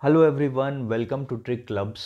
Hello everyone, welcome to trick clubs.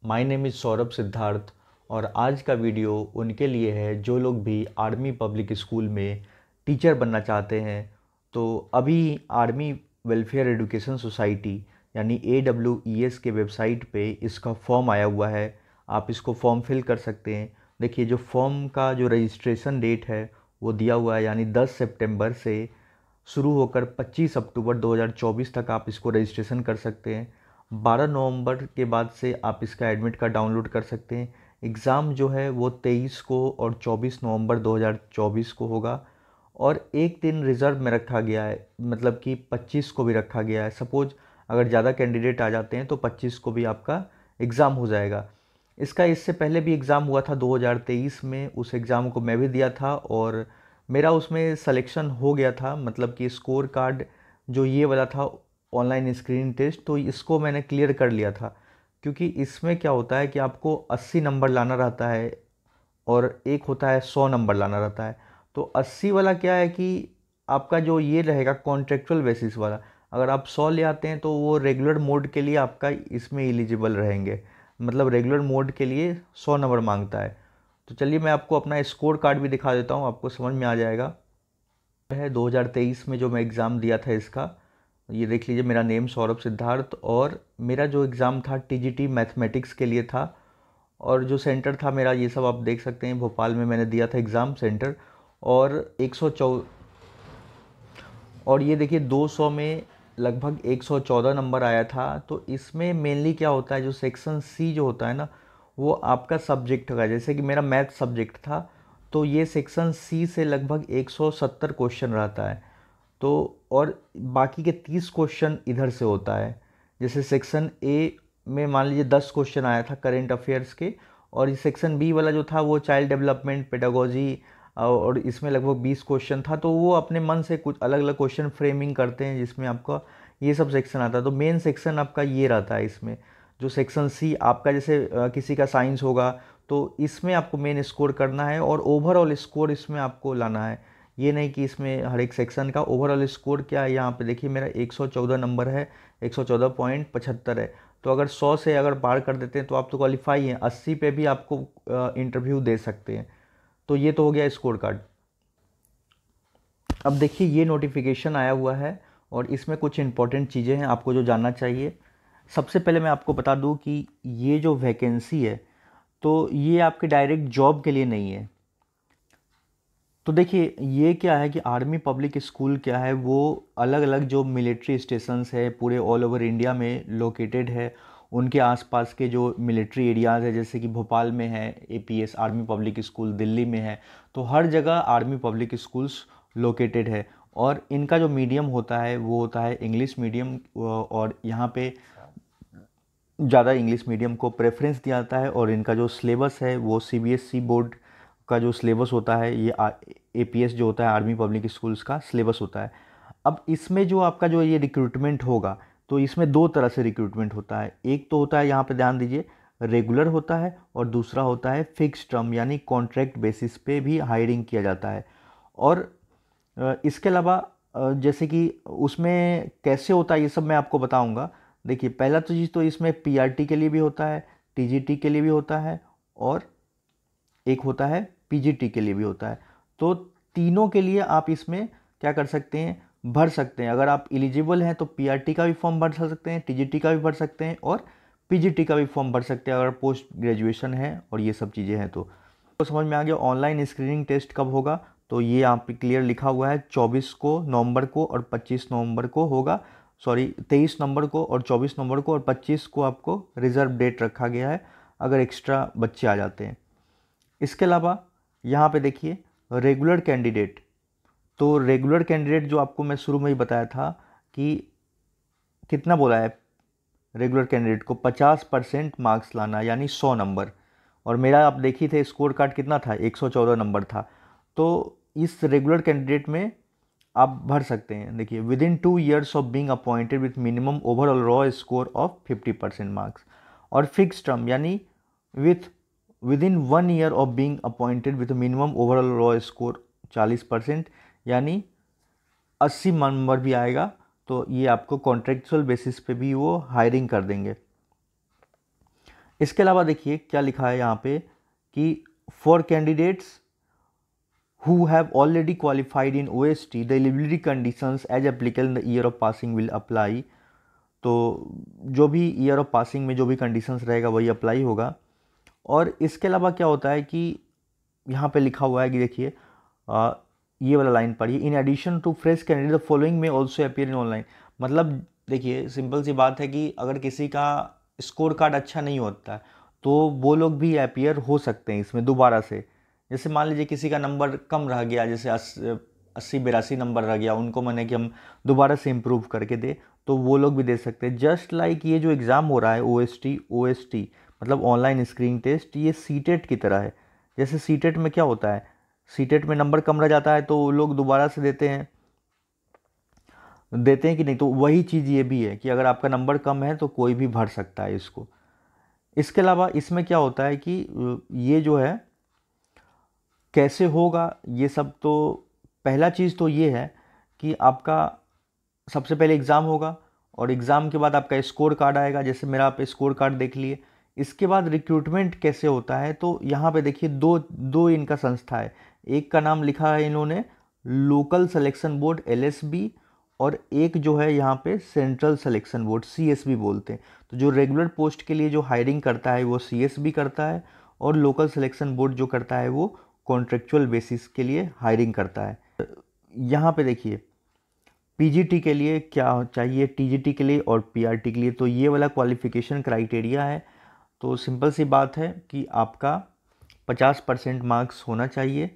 My name is Saurabh Siddharth और आज का वीडियो उनके लिए है जो लोग भी आर्मी पब्लिक स्कूल में टीचर बनना चाहते हैं। तो अभी आर्मी वेलफेयर एजुकेशन सोसाइटी यानी AWES के वेबसाइट पे इसका फॉर्म आया हुआ है। आप इसको फॉर्म फिल कर सकते हैं। देखिए, जो फॉर्म का जो रजिस्ट्रेशन डेट है वो दिया हुआ है, यानी 10 सितंबर से शुरू होकर 25 अक्टूबर 2024 तक आप इसको रजिस्ट्रेशन कर सकते हैं। 12 नवंबर के बाद से आप इसका एडमिट कार्ड डाउनलोड कर सकते हैं। एग्ज़ाम जो है वो 23 को और 24 नवंबर 2024 को होगा और एक दिन रिज़र्व में रखा गया है, मतलब कि 25 को भी रखा गया है। सपोज़ अगर ज़्यादा कैंडिडेट आ जाते हैं तो 25 को भी आपका एग्ज़ाम हो जाएगा। इसका इससे पहले भी एग्ज़ाम हुआ था 2023 में, उस एग्ज़ाम को मैं भी दिया था और मेरा उसमें सिलेक्शन हो गया था। मतलब कि स्कोर कार्ड जो ये वाला था, ऑनलाइन स्क्रीनिंग टेस्ट, तो इसको मैंने क्लियर कर लिया था। क्योंकि इसमें क्या होता है कि आपको 80 नंबर लाना रहता है और एक होता है 100 नंबर लाना रहता है। तो 80 वाला क्या है कि आपका जो ये रहेगा कॉन्ट्रेक्चुअल बेसिस वाला, अगर आप 100 ले आते हैं तो वो रेगुलर मोड के लिए आपका इसमें एलिजिबल रहेंगे। मतलब रेगुलर मोड के लिए 100 नंबर मांगता है। तो चलिए मैं आपको अपना स्कोर कार्ड भी दिखा देता हूँ, आपको समझ में आ जाएगा। है 2023 में जो मैं एग्ज़ाम दिया था इसका, ये देख लीजिए, मेरा नेम सौरभ सिद्धार्थ और मेरा जो एग्ज़ाम था TGT मैथमेटिक्स के लिए था। और जो सेंटर था मेरा, ये सब आप देख सकते हैं, भोपाल में मैंने दिया था एग्ज़ाम सेंटर। और 114, और ये देखिए 200 में लगभग 114 नंबर आया था। तो इसमें मेनली क्या होता है, जो सेक्शन सी जो होता है ना, वो आपका सब्जेक्ट होगा। जैसे कि मेरा मैथ सब्जेक्ट था, तो ये सेक्शन सी से लगभग 170 क्वेश्चन रहता है। तो और बाकी के 30 क्वेश्चन इधर से होता है। जैसे सेक्शन ए में मान लीजिए 10 क्वेश्चन आया था करेंट अफेयर्स के, और ये सेक्शन बी वाला जो था वो चाइल्ड डेवलपमेंट पेडागोजी, और इसमें लगभग 20 क्वेश्चन था। तो वो अपने मन से कुछ अलग अलग क्वेश्चन फ्रेमिंग करते हैं जिसमें आपका ये सब सेक्शन आता है। तो मेन सेक्शन आपका ये रहता है इसमें। जो सेक्शन सी आपका, जैसे किसी का साइंस होगा तो इसमें आपको मेन स्कोर करना है और ओवरऑल स्कोर इसमें आपको लाना है। ये नहीं कि इसमें हर एक सेक्शन का ओवरऑल स्कोर क्या है। यहाँ पे देखिए मेरा 114 नंबर है, 114.75 है। तो अगर 100 से अगर पार कर देते हैं तो आप तो क्वालिफाई हैं। 80 पे भी आपको इंटरव्यू दे सकते हैं। तो ये तो हो गया स्कोर कार्ड। अब देखिए ये नोटिफिकेशन आया हुआ है और इसमें कुछ इंपॉर्टेंट चीज़ें हैं आपको जो जानना चाहिए। सबसे पहले मैं आपको बता दूं कि ये जो वैकेंसी है तो ये आपके डायरेक्ट जॉब के लिए नहीं है। तो देखिए ये क्या है कि आर्मी पब्लिक स्कूल क्या है, वो अलग अलग जो मिलिट्री स्टेशंस है पूरे ऑल ओवर इंडिया में लोकेटेड है। उनके आसपास के जो मिलिट्री एरियाज़ है, जैसे कि भोपाल में है APS army public school, Delhi में है, तो हर जगह आर्मी पब्लिक स्कूल्स लोकेटेड है। और इनका जो मीडियम होता है वो होता है इंग्लिश मीडियम, और यहाँ पे ज़्यादा इंग्लिश मीडियम को प्रेफरेंस दिया जाता है। और इनका जो सिलेबस है वो CBSE बोर्ड का जो सिलेबस होता है, ये APS जो होता है आर्मी पब्लिक स्कूल्स का सिलेबस होता है। अब इसमें जो आपका जो ये रिक्रूटमेंट होगा, तो इसमें दो तरह से रिक्रूटमेंट होता है। एक तो होता है, यहाँ पे ध्यान दीजिए, रेगुलर होता है, और दूसरा होता है फिक्स टर्म यानी कॉन्ट्रैक्ट बेसिस पे भी हायरिंग किया जाता है। और इसके अलावा जैसे कि उसमें कैसे होता है ये सब मैं आपको बताऊंगा। देखिए पहला तो चीज़ तो इसमें PRT के लिए भी होता है, TGT के लिए भी होता है, और एक होता है PGT के लिए भी होता है। तो तीनों के लिए आप इसमें क्या कर सकते हैं, भर सकते हैं। अगर आप एलिजिबल हैं तो PRT का भी फॉर्म भर सकते हैं, TGT का भी भर सकते हैं, और PGT का भी फॉर्म भर सकते हैं अगर पोस्ट ग्रेजुएशन है और ये सब चीज़ें हैं। तो समझ में आ गया ऑनलाइन स्क्रीनिंग टेस्ट कब होगा। तो ये यहाँ पे क्लियर लिखा हुआ है, 24 को नवंबर को और 25 नवंबर को होगा। सॉरी, 23 नंबर को और 24 नंबर को, और 25 को आपको रिज़र्व डेट रखा गया है अगर एक्स्ट्रा बच्चे आ जाते हैं। इसके अलावा यहाँ पे देखिए रेगुलर कैंडिडेट। तो रेगुलर कैंडिडेट जो आपको मैं शुरू में ही बताया था कि कितना बोला है, रेगुलर कैंडिडेट को 50% मार्क्स लाना यानी 100 नंबर। और मेरा आप देखिए थे स्कोर कार्ड कितना था, 114 नंबर था। तो इस रेगुलर कैंडिडेट में आप भर सकते हैं। देखिए within 2 years of being appointed with minimum overall raw score of 50% marks. और फिक्स टर्म यानी with within 1 year of being appointed with minimum overall raw score 40%, यानी 80 नंबर भी आएगा तो ये आपको कॉन्ट्रेक्चुअल बेसिस पे भी वो हायरिंग कर देंगे। इसके अलावा देखिए क्या लिखा है यहाँ पे कि for candidates who have already qualified in OST, the eligibility conditions as applicable in the year of passing will apply। तो जो भी ईयर ऑफ पासिंग में जो भी कंडीशंस रहेगा वही अप्लाई होगा। और इसके अलावा क्या होता है कि यहाँ पे लिखा हुआ है कि देखिए ये वाला लाइन पढ़िए, in addition to fresh candidate the following में ऑल्सो अपीयर इन ऑनलाइन। मतलब देखिए सिंपल सी बात है कि अगर किसी का स्कोर कार्ड अच्छा नहीं होता है तो वो लोग भी अपीयर हो सकते हैं इसमें दोबारा से। जैसे मान लीजिए किसी का नंबर कम रह गया, जैसे 80-82 नंबर रह गया, उनको मैंने कि हम दोबारा से इम्प्रूव करके दे, तो वो लोग भी दे सकते हैं। जस्ट लाइक ये जो एग्ज़ाम हो रहा है OST मतलब ऑनलाइन स्क्रीनिंग टेस्ट, ये सीटेट की तरह है। जैसे सीटेट में क्या होता है, सीटेट में नंबर कम रह जाता है तो लोग दोबारा से देते हैं कि नहीं, तो वही चीज़ ये भी है कि अगर आपका नंबर कम है तो कोई भी भर सकता है इसको। इसके अलावा इसमें क्या होता है कि ये जो है कैसे होगा ये सब, तो पहला चीज़ तो ये है कि आपका सबसे पहले एग्ज़ाम होगा और एग्ज़ाम के बाद आपका स्कोर कार्ड आएगा। जैसे मेरा आप स्कोर कार्ड देख लिए। इसके बाद रिक्रूटमेंट कैसे होता है, तो यहाँ पे देखिए दो इनका संस्था है। एक का नाम लिखा है इन्होंने लोकल सिलेक्शन बोर्ड LSB, और एक जो है यहाँ पे सेंट्रल सिलेक्शन बोर्ड CSB बोलते हैं। तो जो रेगुलर पोस्ट के लिए जो हायरिंग करता है वो CSB करता है, और लोकल सिलेक्शन बोर्ड जो करता है वो कॉन्ट्रेक्चुअल बेसिस के लिए हायरिंग करता है। यहाँ पे देखिए PGT के लिए क्या चाहिए, TGT के लिए और PRT के लिए, तो ये वाला क्वालिफिकेशन क्राइटेरिया है। तो सिंपल सी बात है कि आपका 50% मार्क्स होना चाहिए,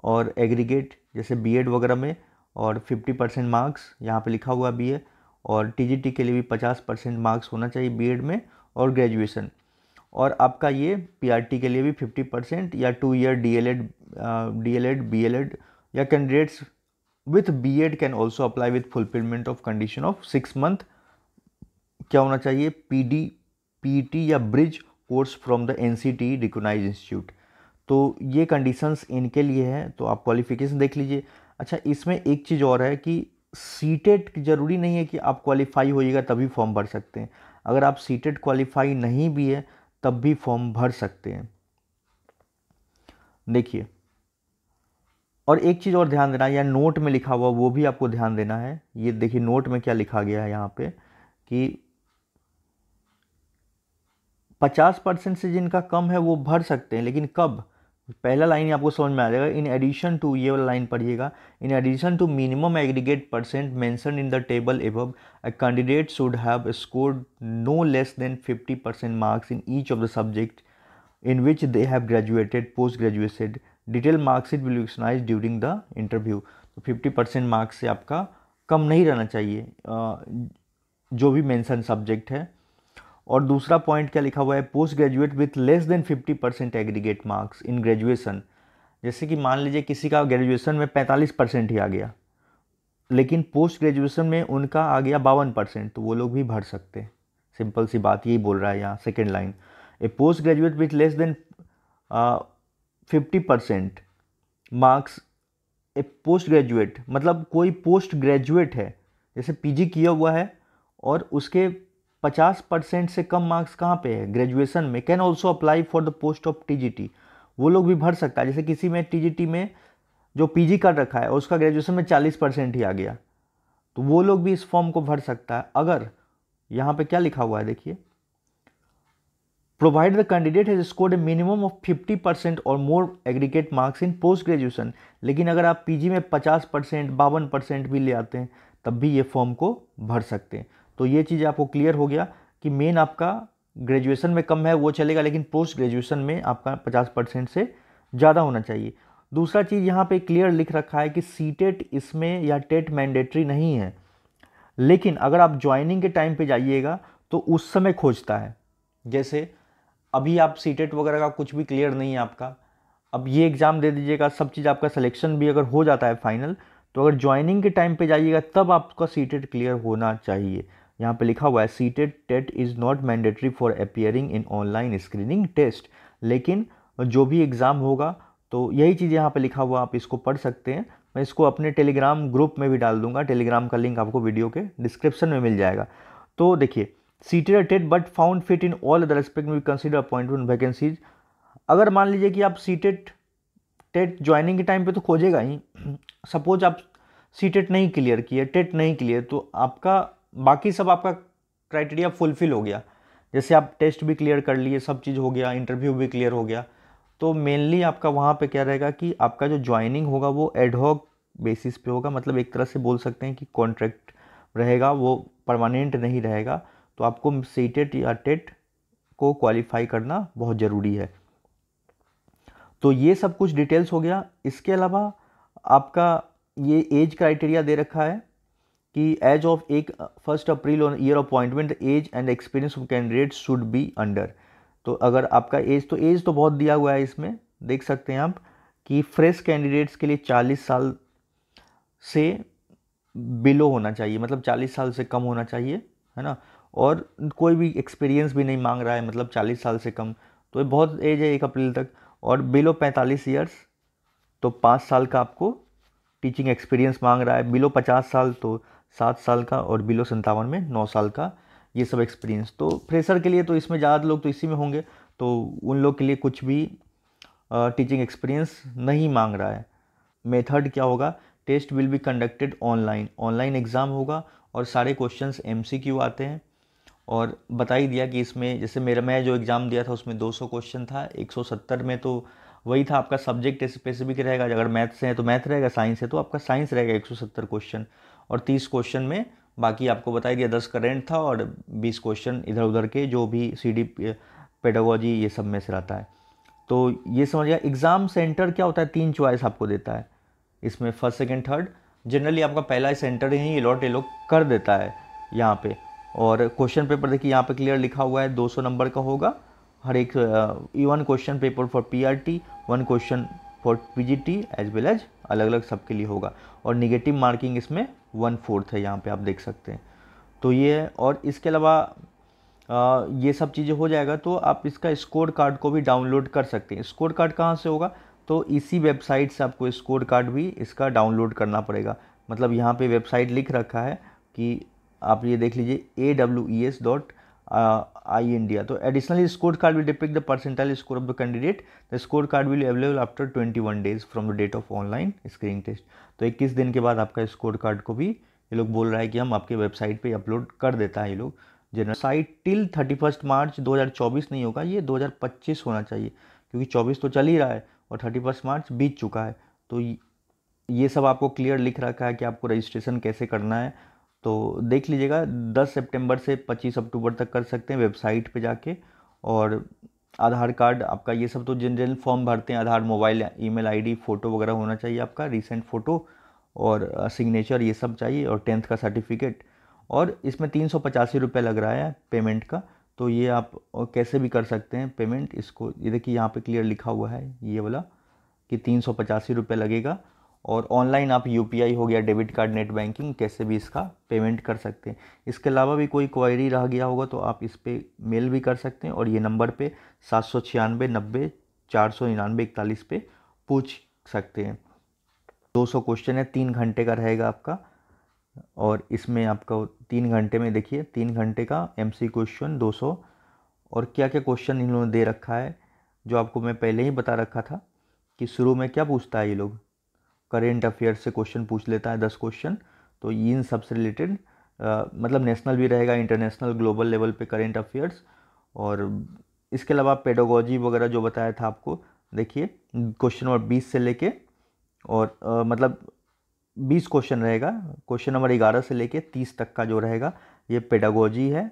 और एग्रीगेट जैसे B.Ed वगैरह में, और 50% मार्क्स यहाँ पे लिखा हुआ भी है। और TGT के लिए भी 50% मार्क्स होना चाहिए B.Ed में, और ग्रेजुएशन। और आपका ये PRT के लिए भी 50% या 2 ईयर DLED BLED, या candidates with B.Ed can also apply with fulfilment of condition of 6 month क्या होना चाहिए, PET या bridge course from the NCT recognised institute. तो ये कंडीशंस इनके लिए है, तो आप क्वालिफिकेशन देख लीजिए। अच्छा, इसमें एक चीज़ और है कि सीटेट ज़रूरी नहीं है कि आप क्वालिफाई होइएगा तभी फॉर्म भर सकते हैं। अगर आप सीटेट क्वालिफाई नहीं भी है तब भी फॉर्म भर सकते हैं। देखिए, और एक चीज़ और ध्यान देना, या नोट में लिखा हुआ वो भी आपको ध्यान देना है। ये देखिए नोट में क्या लिखा गया है यहाँ पे कि 50% से जिनका कम है वो भर सकते हैं, लेकिन कब, पहला लाइन आपको समझ में आ जाएगा। इन एडिशन टू, ये वाला लाइन पढ़िएगा, in addition to minimum aggregate percent mention in the table above, a candidate should have scored no less than 50% marks in each of the subject in which they have graduated post graduated. Detail marksheet will be exercise during the interview. तो 50% marks से आपका कम नहीं रहना चाहिए जो भी mention subject है। और दूसरा पॉइंट क्या लिखा हुआ है, post graduate with less than 50% aggregate marks in graduation. जैसे कि मान लीजिए किसी का ग्रेजुएशन में 45% ही आ गया, लेकिन पोस्ट ग्रेजुएशन में उनका आ गया 52%, तो वो लोग भी भर सकते हैं। सिंपल सी बात यही बोल रहा है यहाँ second line. A post graduate with less than 50% marks, A post graduate मतलब कोई पोस्ट ग्रेजुएट है, जैसे PG किया हुआ है और उसके 50% से कम मार्क्स कहाँ पे है, ग्रेजुएशन में, can also apply for the post of TGT। वो लोग भी भर सकता है। जैसे किसी में TGT में जो PG कर रखा है और उसका ग्रेजुएशन में 40% ही आ गया, तो वो लोग भी इस फॉर्म को भर सकता है। अगर यहाँ पे क्या लिखा हुआ है देखिए, provide the candidate has scored a minimum of 50% और more aggregate marks in post graduation. लेकिन अगर आप PG में 50%, 52% भी ले आते हैं तब भी ये फॉर्म को भर सकते हैं। तो ये चीज़ आपको क्लियर हो गया कि मेन आपका ग्रेजुएशन में कम है वो चलेगा, लेकिन पोस्ट ग्रेजुएशन में आपका 50% से ज़्यादा होना चाहिए। दूसरा चीज़ यहाँ पे क्लियर लिख रखा है कि सीटेट इसमें या टेट मैंडेटरी नहीं है, लेकिन अगर आप ज्वाइनिंग के टाइम पे जाइएगा तो उस समय खोजता है। जैसे अभी आप सीटेट वगैरह का कुछ भी क्लियर नहीं है आपका, अब ये एग्ज़ाम दे दीजिएगा, सब चीज़ आपका सिलेक्शन भी अगर हो जाता है फाइनल, तो अगर ज्वाइनिंग के टाइम पे जाइएगा तब आपका सीटेट क्लियर होना चाहिए। यहाँ पे लिखा हुआ है CTET TET is not mandatory for appearing in online screening test. लेकिन जो भी एग्ज़ाम होगा तो यही चीज़ यहाँ पे लिखा हुआ, आप इसको पढ़ सकते हैं। मैं इसको अपने टेलीग्राम ग्रुप में भी डाल दूंगा, टेलीग्राम का लिंक आपको वीडियो के डिस्क्रिप्शन में मिल जाएगा। तो देखिए, CTET TET but found fit in all other aspect में कंसीडर अपॉइंटमेंट वैकेंसीज। अगर मान लीजिए कि आप सीटेड टेट ज्वाइनिंग के टाइम पे तो खोजेगा ही, सपोज आप सीटेट नहीं क्लियर किए, टेट नहीं क्लियर, तो आपका बाकी सब आपका क्राइटेरिया फुलफिल हो गया। जैसे आप टेस्ट भी क्लियर कर लिए, सब चीज़ हो गया, इंटरव्यू भी क्लियर हो गया, तो मेनली आपका वहाँ पे क्या रहेगा कि आपका जो ज्वाइनिंग होगा वो एडहॉक बेसिस पे होगा, मतलब एक तरह से बोल सकते हैं कि कॉन्ट्रैक्ट रहेगा, वो परमानेंट नहीं रहेगा। तो आपको सीटेट या टेट को क्वालिफाई करना बहुत ज़रूरी है। तो ये सब कुछ डिटेल्स हो गया। इसके अलावा आपका ये एज क्राइटेरिया दे रखा है कि age of 1 April on year appointment age and experience of candidate should be under. तो अगर आपका एज तो बहुत दिया हुआ है, इसमें देख सकते हैं आप कि फ्रेश कैंडिडेट्स के लिए 40 साल से बिलो होना चाहिए, मतलब 40 साल से कम होना चाहिए, है ना। और कोई भी एक्सपीरियंस भी नहीं मांग रहा है, मतलब 40 साल से कम, तो ये बहुत एज है 1 अप्रैल तक। और बिलो 45 ईयर्स तो 5 साल का आपको टीचिंग एक्सपीरियंस मांग रहा है, बिलो 50 साल तो 7 साल का, और बिलो 57 में 9 साल का, ये सब एक्सपीरियंस। तो फ्रेशर के लिए तो इसमें ज़्यादा लोग तो इसी में होंगे, तो उन लोग के लिए कुछ भी टीचिंग एक्सपीरियंस नहीं मांग रहा है। मेथड क्या होगा, test will be conducted online, online exam होगा, और सारे क्वेश्चंस एमसीक्यू आते हैं। और बता ही दिया कि इसमें जैसे मैं जो एग्ज़ाम दिया था उसमें 200 क्वेश्चन था, 170 में तो वही था आपका सब्जेक्ट स्पेसिफिक रहेगा, अगर मैथ्स है तो मैथ रहेगा, साइंस है तो आपका साइंस रहेगा 170 क्वेश्चन, और 30 क्वेश्चन में बाकी आपको बता ही दिया 10 करेंट था, और 20 क्वेश्चन इधर उधर के जो भी CD पेडागोजी ये सब में से रहता है। तो ये समझ गया। एग्ज़ाम सेंटर क्या होता है, 3 चॉइस आपको देता है इसमें, फर्स्ट सेकंड थर्ड। जनरली आपका पहला सेंटर ही अलॉट ये लोग कर देता है यहाँ पे। और क्वेश्चन पेपर देखिए यहाँ पे क्लियर लिखा हुआ है, 200 नंबर का होगा हर एक, 1 question paper for PRT, 1 question for PGT as well as, अलग अलग सबके लिए होगा। और निगेटिव मार्किंग इसमें 1/4 है, यहाँ पे आप देख सकते हैं। तो ये है। और इसके अलावा ये सब चीज़ें हो जाएगा तो आप इसका स्कोर कार्ड को भी डाउनलोड कर सकते हैं। स्कोर कार्ड कहाँ से होगा, तो इसी वेबसाइट से आपको स्कोर कार्ड भी इसका डाउनलोड करना पड़ेगा। मतलब यहाँ पे वेबसाइट लिख रखा है कि आप ये देख लीजिए AWES.I India। तो additionally score card will depict the percentile score of the candidate, the score card will available after 21 days from the date of online screening test. तो 21 दिन के बाद आपका स्कोर कार्ड को भी ये लोग बोल रहा है कि हम आपके वेबसाइट पे अपलोड कर देता है ये लोग। जनरल साइट टिल 31 मार्च 2024 नहीं होगा, ये 2025 होना चाहिए, क्योंकि 24 तो चल ही रहा है और 31 मार्च बीत चुका है। तो ये सब आपको क्लियर लिख रखा है कि आपको रजिस्ट्रेशन कैसे करना है। तो देख लीजिएगा, 10 सितंबर से 25 अक्टूबर तक कर सकते हैं वेबसाइट पे जाके। और आधार कार्ड आपका, ये सब तो जनरल फॉर्म भरते हैं, आधार, मोबाइल, ईमेल आईडी, फ़ोटो वगैरह होना चाहिए आपका, रीसेंट फ़ोटो, और सिग्नेचर ये सब चाहिए, और 10th का सर्टिफिकेट। और इसमें 385 रुपये लग रहा है पेमेंट का। तो ये आप कैसे भी कर सकते हैं पेमेंट, इसको ये देखिए यहाँ पे क्लियर लिखा हुआ है ये वाला कि 385 रुपये लगेगा। और ऑनलाइन आप UPI हो गया, डेबिट कार्ड, नेट बैंकिंग, कैसे भी इसका पेमेंट कर सकते हैं। इसके अलावा भी कोई क्वेरी रह गया होगा तो आप इस पर मेल भी कर सकते हैं, और ये नंबर पे 796 90 499 41 पे पूछ सकते हैं। 200 क्वेश्चन है, 3 घंटे का रहेगा आपका। और इसमें आपका 3 घंटे में देखिए 3 घंटे का MC क्वेश्चन 200। और क्या क्या क्वेश्चन इन लोगों ने दे रखा है, जो आपको मैं पहले ही बता रखा था कि शुरू में क्या पूछता है ये लोग, करेंट अफेयर्स से क्वेश्चन पूछ लेता है 10 क्वेश्चन। तो इन सबसे रिलेटेड मतलब नेशनल भी रहेगा, इंटरनेशनल, ग्लोबल लेवल पे करेंट अफेयर्स। और इसके अलावा पेडागोजी वगैरह जो बताया था आपको, देखिए क्वेश्चन नंबर 20 से लेके, और मतलब 20 क्वेश्चन रहेगा, क्वेश्चन नंबर 11 से लेके 30 तक का जो रहेगा ये पेडागोजी है।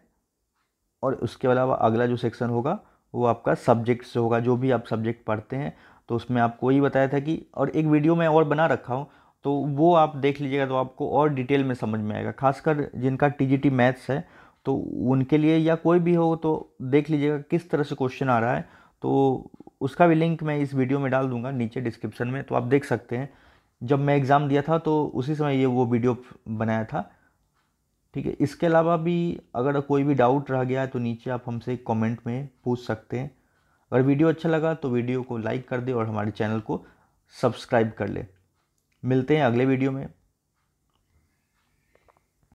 और उसके अलावा अगला जो सेक्शन होगा वो आपका सब्जेक्ट से होगा, जो भी आप सब्जेक्ट पढ़ते हैं। तो उसमें आपको वही बताया था कि, और एक वीडियो मैं और बना रखा हूँ, तो वो आप देख लीजिएगा तो आपको और डिटेल में समझ में आएगा, खासकर जिनका TGT मैथ्स है तो उनके लिए, या कोई भी हो तो देख लीजिएगा किस तरह से क्वेश्चन आ रहा है। तो उसका भी लिंक मैं इस वीडियो में डाल दूंगा नीचे डिस्क्रिप्शन में, तो आप देख सकते हैं। जब मैं एग्ज़ाम दिया था तो उसी समय ये वो वीडियो बनाया था। ठीक है। इसके अलावा भी अगर कोई भी डाउट रह गया है तो नीचे आप हमसे कमेंट में पूछ सकते हैं। अगर वीडियो अच्छा लगा तो वीडियो को लाइक कर दे और हमारे चैनल को सब्सक्राइब कर ले। मिलते हैं अगले वीडियो में।